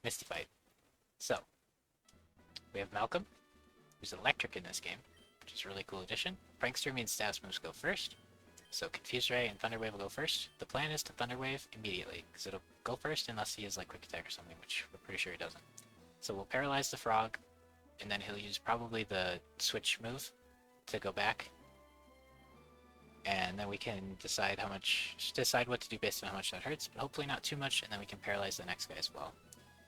Misty fight. So, we have Malcolm, who's electric in this game, which is a really cool addition. Prankster means stabs moves go first. So Confuse Ray and Thunder Wave will go first. The plan is to Thunder Wave immediately, because it'll go first unless he has like Quick Attack or something, which we're pretty sure he doesn't. So we'll paralyze the frog, and then he'll use probably the switch move to go back. And then we can decide what to do based on how much that hurts, but hopefully not too much, and then we can paralyze the next guy as well.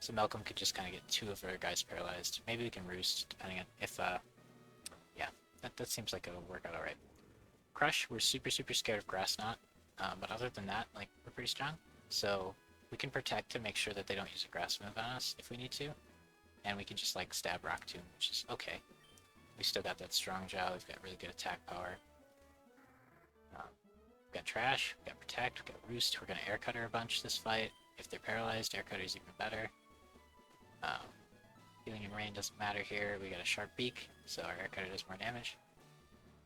So Malcolm could just kind of get 2 of our guys paralyzed. Maybe we can roost, depending on if, yeah, that seems like it'll work out alright. Crush, we're super scared of Grass Knot, but other than that, like, we're pretty strong. So we can protect to make sure that they don't use a grass move on us if we need to. And we can just, like, stab Rock Tomb, which is okay. We still got that strong jaw, we've got really good attack power. We've got Trash, we've got Protect, we've got Roost. We're going to Air Cutter a bunch this fight. If they're paralyzed, Air Cutter is even better. Healing and Rain doesn't matter here. We got a Sharp Beak, so our Air Cutter does more damage.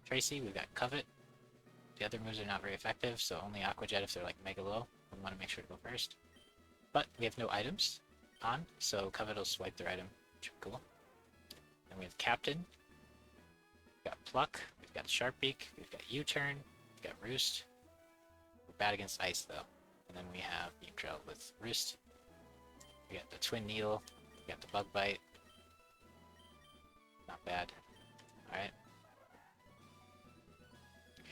Tracy, we've got Covet. The other moves are not very effective, so only Aqua Jet if they're like mega low. We want to make sure to go first. But we have no items on, so Covet will swipe their item, which is cool. Then we have Captain. We've got Pluck, we've got Sharp Beak, we've got U-Turn, we've got Roost. We're bad against Ice though. And then we have Beam Trail with Roost. We got the Twin Needle, we got the Bug Bite. Not bad. Alright.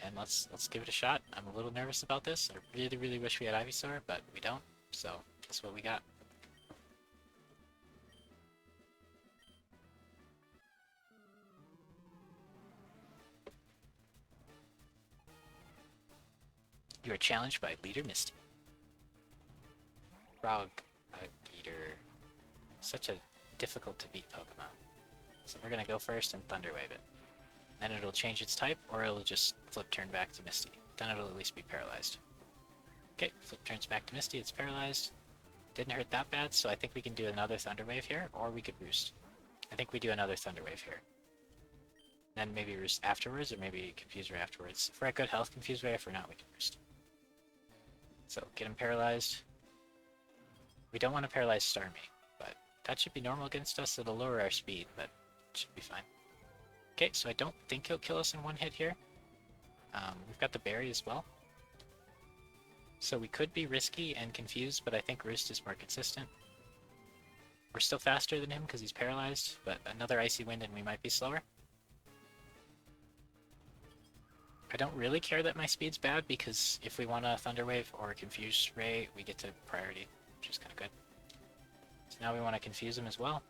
And let's give it a shot. I'm a little nervous about this. I really wish we had Ivysaur, but we don't. So that's what we got. You are challenged by Leader Misty. Frog Eater. Such a difficult to beat Pokemon. So we're gonna go first and Thunder Wave it. Then it'll change its type, or it'll just flip turn back to Misty. Then it'll at least be paralyzed. Okay, flip turns back to Misty, it's paralyzed. Didn't hurt that bad, so I think we can do another Thunder Wave here, or we could Roost. I think we do another Thunder Wave here. Then maybe Roost afterwards, or maybe Confuse Ray afterwards. If we're at good health, Confuse Ray. If we're not, we can Roost. So, get him paralyzed. We don't want to paralyze Starmie, but that should be normal against us. It'll lower our speed, but it should be fine. Okay, so I don't think he'll kill us in one hit here. We've got the berry as well. So we could be risky and confused, but I think Roost is more consistent. We're still faster than him because he's paralyzed, but another Icy Wind and we might be slower. I don't really care that my speed's bad because if we want a Thunder Wave or a Confuse Ray, we get to priority, which is kind of good. So now we want to confuse him as well.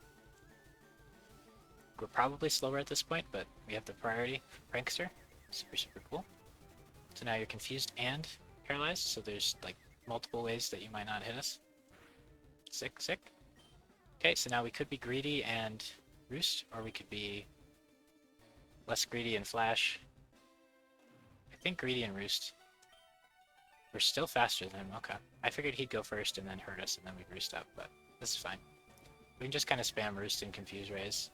We're probably slower at this point, but we have the priority for Prankster. Super cool. So now you're confused and paralyzed, so there's like multiple ways that you might not hit us. Sick. Okay, so now we could be greedy and Roost, or we could be less greedy and Flash. I think greedy and Roost. We're still faster than him, okay. I figured he'd go first and then hurt us and then we'd Roost up, but this is fine. We can just kind of spam Roost and Confuse Rays.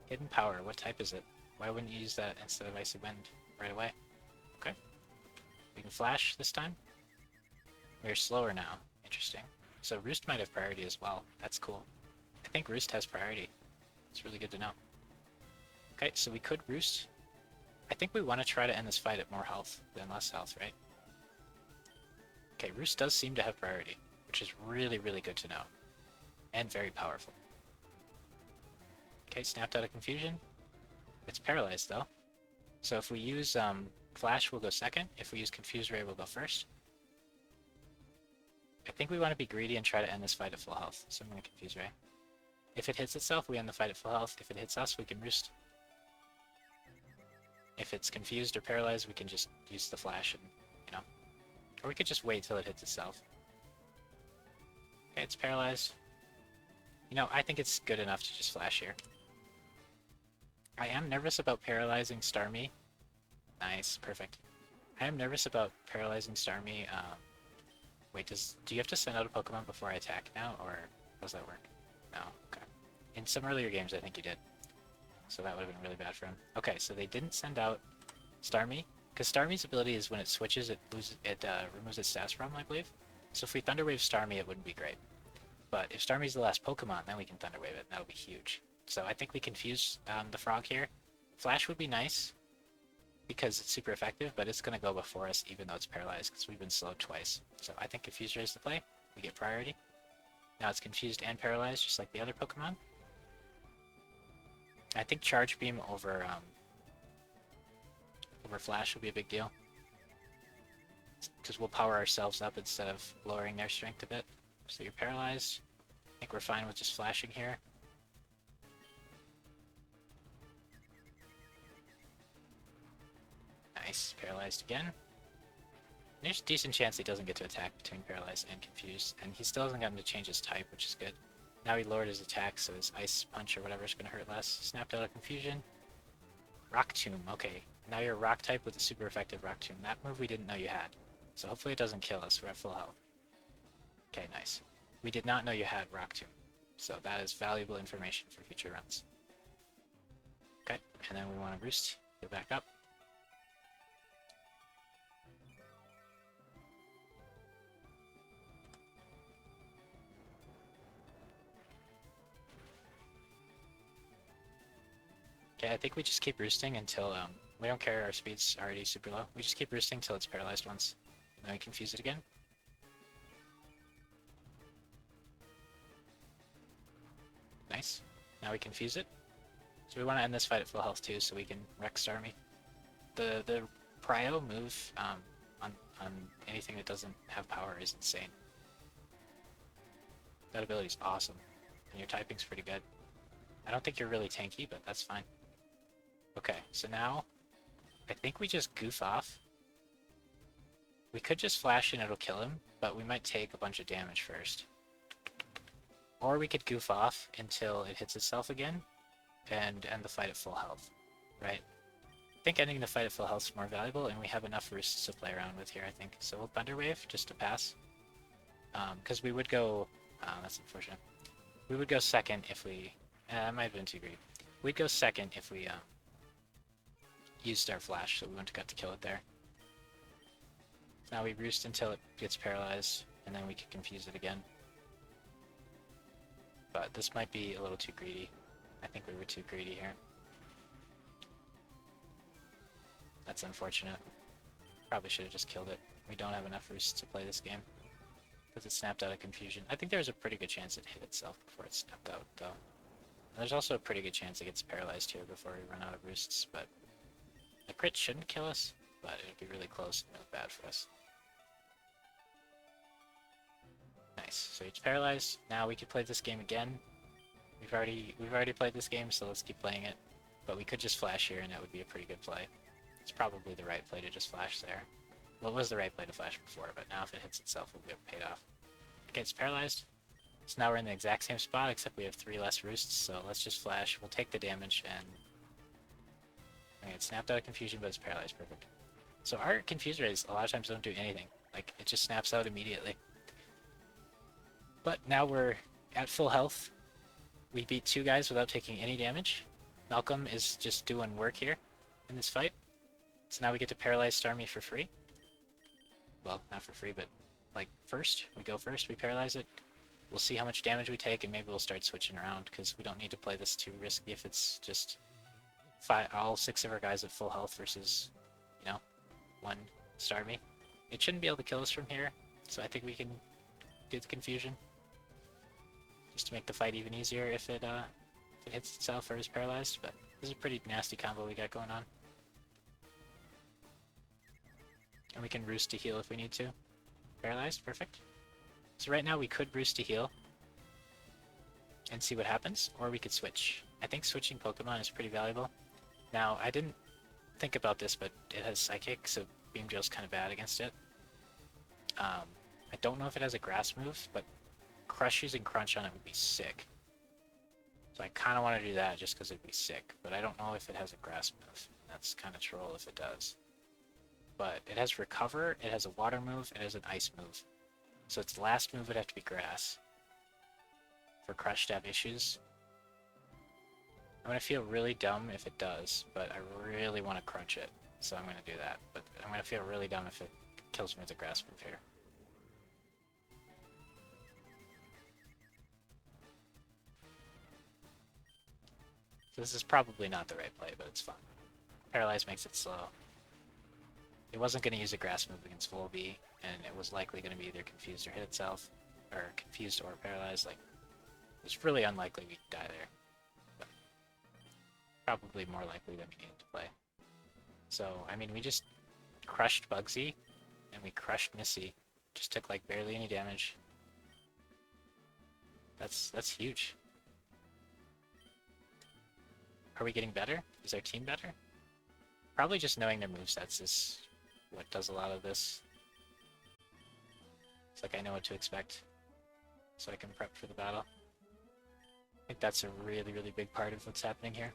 Hidden Power, what type is it? Why wouldn't you use that instead of Icy Wind right away? Okay. We can Flash this time. We're slower now. Interesting. So Roost might have priority as well. That's cool. I think Roost has priority. It's really good to know. Okay, so we could Roost. I think we want to try to end this fight at more health than less health, right? Okay, Roost does seem to have priority, which is really good to know. And very powerful. Okay, snapped out of confusion. It's paralyzed though. So if we use Flash, we'll go second. If we use Confuse Ray, we'll go first. I think we want to be greedy and try to end this fight at full health. So I'm going to Confuse Ray. If it hits itself, we end the fight at full health. If it hits us, we can Roost. If it's confused or paralyzed, we can just use the Flash and, you know. Or we could just wait till it hits itself. Okay, it's paralyzed. You know, I think it's good enough to just Flash here. I am nervous about paralyzing Starmie. Nice, perfect. I am nervous about paralyzing Starmie. Wait, do you have to send out a Pokemon before I attack now, or how does that work? No, okay. In some earlier games, I think you did. So that would have been really bad for him. Okay, so they didn't send out Starmie, because Starmie's ability is when it switches, it removes its stats from, I believe. So if we Thunder Wave Starmie, it wouldn't be great. But if Starmie's the last Pokemon, then we can Thunder Wave it, and that'll be huge. So I think we confuse the Frog here. Flash would be nice, because it's super effective, but it's going to go before us even though it's paralyzed, because we've been slowed twice. So I think Confuse Ray is the play. We get priority. Now it's confused and paralyzed, just like the other Pokemon. I think Charge Beam over Flash will be a big deal, because we'll power ourselves up instead of lowering their strength a bit. So you're paralyzed. I think we're fine with just flashing here. Nice, paralyzed again. There's a decent chance he doesn't get to attack between paralyzed and confused, and he still hasn't gotten to change his type, which is good. Now he lowered his attack, so his Ice Punch or whatever is going to hurt less. Snapped out of confusion. Rock Tomb, okay. Now you're a rock type with a super effective Rock Tomb. That move we didn't know you had. So hopefully it doesn't kill us. We're at full health. Okay, nice. We did not know you had Rock Tomb. So that is valuable information for future runs. Okay, and then we want to Roost. Go back up. Okay, I think we just keep roosting until, we don't care, our speed's already super low. We just keep roosting until it's paralyzed once. And then we confuse it again. Nice. Now we confuse it. So we want to end this fight at full health too, so we can wreck Starmie. The Prio move on anything that doesn't have power is insane. That ability's awesome. And your typing's pretty good. I don't think you're really tanky, but that's fine. Okay, so now I think we just goof off. We could just flash and it'll kill him, but we might take a bunch of damage first. Or we could goof off until it hits itself again and end the fight at full health, right? I think ending the fight at full health is more valuable, and we have enough roosts to play around with here, I think. So we'll Thunder Wave just to pass. Because we would go... that's unfortunate. We would go second if we... that might have been too greedy. We'd go second if we used our flash, so we wouldn't have got to kill it there. Now we roost until it gets paralyzed, and then we can confuse it again. But this might be a little too greedy. I think we were too greedy here. That's unfortunate. Probably should have just killed it. We don't have enough roosts to play this game, because it snapped out of confusion. I think there's a pretty good chance it hit itself before it snapped out, though. And there's also a pretty good chance it gets paralyzed here before we run out of roosts, but the crit shouldn't kill us, but it would be really close and really bad for us. Nice. So it's paralyzed. Now we could play this game again. We've already played this game, so let's keep playing it. But we could just flash here, and that would be a pretty good play. It's probably the right play to just flash there. Well, it was the right play to flash before, but now if it hits itself, we'll get paid off. Okay, it's paralyzed. So now we're in the exact same spot, except we have 3 less roosts, so let's just flash. We'll take the damage, and... okay, it snapped out of confusion, but it's paralyzed. Perfect. So our Confuse Rays a lot of times don't do anything. Like, it just snaps out immediately. But now we're at full health. We beat 2 guys without taking any damage. Malcolm is just doing work here in this fight. So now we get to paralyze Starmie for free. Well, not for free, but like first. We go first, we paralyze it. We'll see how much damage we take, and maybe we'll start switching around, because we don't need to play this too risky if it's just all 6 of our guys at full health versus, you know, 1 Starmie. It shouldn't be able to kill us from here, so I think we can do the confusion. Just to make the fight even easier if it hits itself or is paralyzed, but this is a pretty nasty combo we got going on. And we can roost to heal if we need to. Paralyzed, perfect. So right now we could roost to heal and see what happens, or we could switch. I think switching Pokemon is pretty valuable. Now, I didn't think about this, but it has Psychic, so Beam Drill's kind of bad against it. I don't know if it has a Grass move, but Crush using Crunch on it would be sick. So I kind of want to do that just because it'd be sick, but I don't know if it has a Grass move. That's kind of troll if it does. But it has Recover, it has a Water move, it has an Ice move. So its last move would have to be Grass for Crush to have issues. I'm going to feel really dumb if it does, but I really want to Crunch it, so I'm going to do that. But I'm going to feel really dumb if it kills me with a Grass move here. So this is probably not the right play, but it's fun. Paralyze makes it slow. It wasn't going to use a grass move against Volby, and it was likely going to be either confused or hit itself, or confused or paralyzed. Like, it's really unlikely we'd die there, but probably more likely than we needed to play. So, I mean, we just crushed Bugsy, and we crushed Misty. Just took like barely any damage. That's huge. Are we getting better? Is our team better? Probably just knowing their movesets is what does a lot of this. It's like I know what to expect, so I can prep for the battle. I think that's a really, really big part of what's happening here.